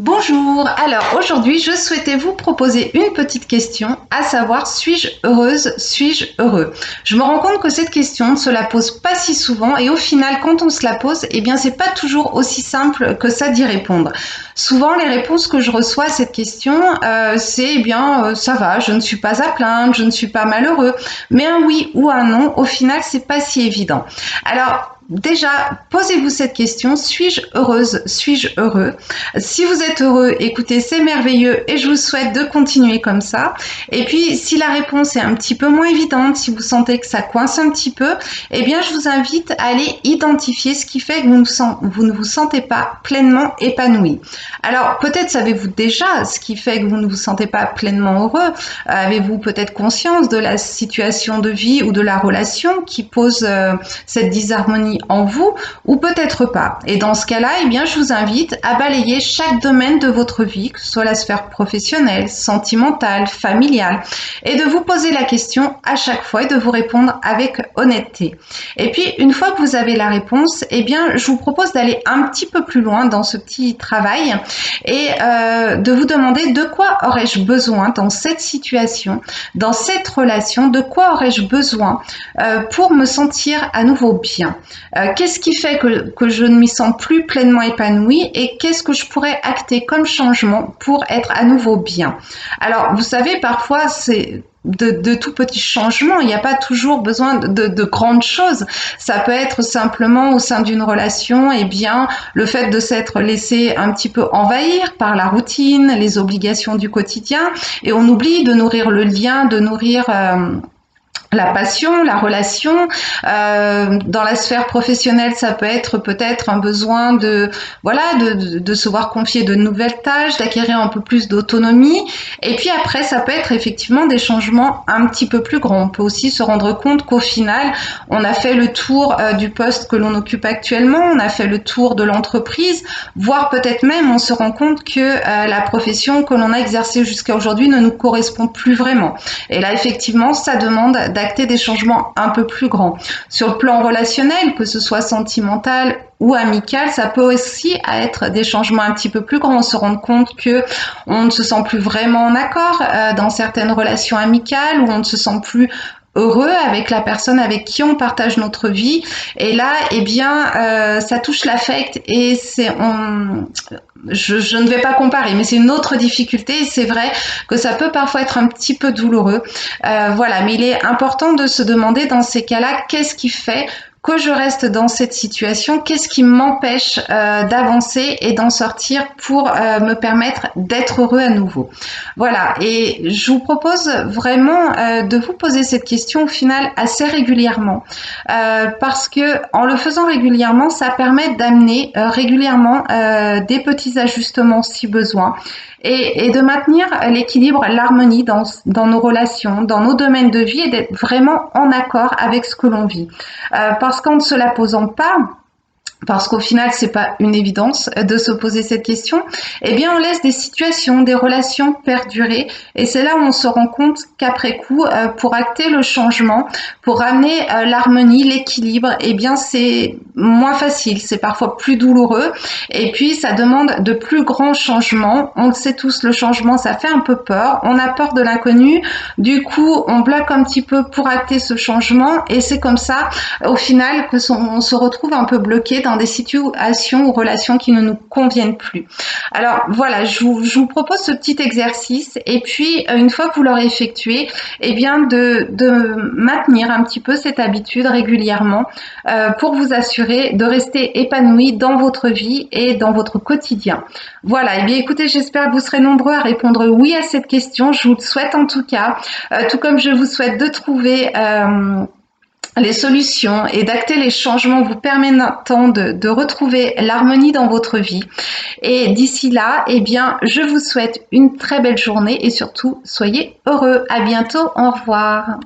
Bonjour, alors aujourd'hui je souhaitais vous proposer une petite question, à savoir suis-je heureuse, suis-je heureux? Je me rends compte que cette question ne se la pose pas si souvent et au final quand on se la pose, eh bien c'est pas toujours aussi simple que ça d'y répondre. Souvent les réponses que je reçois à cette question, c'est ça va, je ne suis pas à plaindre, je ne suis pas malheureux, mais un oui ou un non, au final c'est pas si évident. Alors déjà, posez-vous cette question, suis-je heureuse, suis-je heureux? Si vous êtes heureux, écoutez, c'est merveilleux et je vous souhaite de continuer comme ça. Et puis, si la réponse est un petit peu moins évidente, si vous sentez que ça coince un petit peu, eh bien, je vous invite à aller identifier ce qui fait que vous ne vous sentez pas pleinement épanoui. Alors, peut-être savez-vous déjà ce qui fait que vous ne vous sentez pas pleinement heureux. Avez-vous peut-être conscience de la situation de vie ou de la relation qui pose cette disharmonie en vous ou peut-être pas. Et dans ce cas-là, eh bien, je vous invite à balayer chaque domaine de votre vie, que ce soit la sphère professionnelle, sentimentale, familiale, et de vous poser la question à chaque fois et de vous répondre avec honnêteté. Et puis, une fois que vous avez la réponse, eh bien, je vous propose d'aller un petit peu plus loin dans ce petit travail et de vous demander de quoi aurais-je besoin dans cette situation, dans cette relation, de quoi aurais-je besoin pour me sentir à nouveau bien. Qu'est-ce qui fait que je ne m'y sens plus pleinement épanouie et qu'est-ce que je pourrais acter comme changement pour être à nouveau bien. Alors, vous savez, parfois, c'est de tout petits changements. Il n'y a pas toujours besoin de grandes choses. Ça peut être simplement au sein d'une relation, eh bien, le fait de s'être laissé un petit peu envahir par la routine, les obligations du quotidien, et on oublie de nourrir le lien, de nourrir la passion, la relation. Dans la sphère professionnelle, ça peut être peut-être un besoin de se voir confier de nouvelles tâches, d'acquérir un peu plus d'autonomie. Et puis après, ça peut être effectivement des changements un petit peu plus grands. On peut aussi se rendre compte qu'au final, on a fait le tour du poste que l'on occupe actuellement, on a fait le tour de l'entreprise, voire peut-être même on se rend compte que la profession que l'on a exercée jusqu'à aujourd'hui ne nous correspond plus vraiment. Et là, effectivement, ça demande d'acter des changements un peu plus grands. Sur le plan relationnel, que ce soit sentimental ou amical, ça peut aussi être des changements un petit peu plus grands. On se rend compte que on ne se sent plus vraiment en accord dans certaines relations amicales, où on ne se sent plus heureux avec la personne avec qui on partage notre vie. Et là, eh bien, ça touche l'affect et je ne vais pas comparer, mais c'est une autre difficulté et c'est vrai que ça peut parfois être un petit peu douloureux. Voilà, mais il est important de se demander dans ces cas-là, qu'est-ce qui fait que je reste dans cette situation, qu'est-ce qui m'empêche d'avancer et d'en sortir pour me permettre d'être heureux à nouveau. Voilà, et je vous propose vraiment de vous poser cette question au final assez régulièrement, parce que en le faisant régulièrement, ça permet d'amener régulièrement des petits ajustements si besoin, et de maintenir l'équilibre, l'harmonie dans nos relations, dans nos domaines de vie et d'être vraiment en accord avec ce que l'on vit. Parce qu'en ne se la posant pas, parce qu'au final, c'est pas une évidence de se poser cette question, eh bien, on laisse des situations, des relations perdurer. Et c'est là où on se rend compte qu'après coup, pour acter le changement, pour ramener l'harmonie, l'équilibre, eh bien, c'est moins facile. C'est parfois plus douloureux. Et puis, ça demande de plus grands changements. On le sait tous, le changement, ça fait un peu peur. On a peur de l'inconnu. Du coup, on bloque un petit peu pour acter ce changement. Et c'est comme ça, au final, on se retrouve un peu bloqué dans des situations ou relations qui ne nous conviennent plus. Alors voilà, je vous propose ce petit exercice et puis une fois que vous l'aurez effectué, eh bien de maintenir un petit peu cette habitude régulièrement pour vous assurer de rester épanoui dans votre vie et dans votre quotidien. Voilà, et bien écoutez, j'espère que vous serez nombreux à répondre oui à cette question. Je vous le souhaite en tout cas, tout comme je vous souhaite de trouver les solutions et d'acter les changements vous permettant de retrouver l'harmonie dans votre vie. Et d'ici là, eh bien, je vous souhaite une très belle journée et surtout, soyez heureux. À bientôt. Au revoir.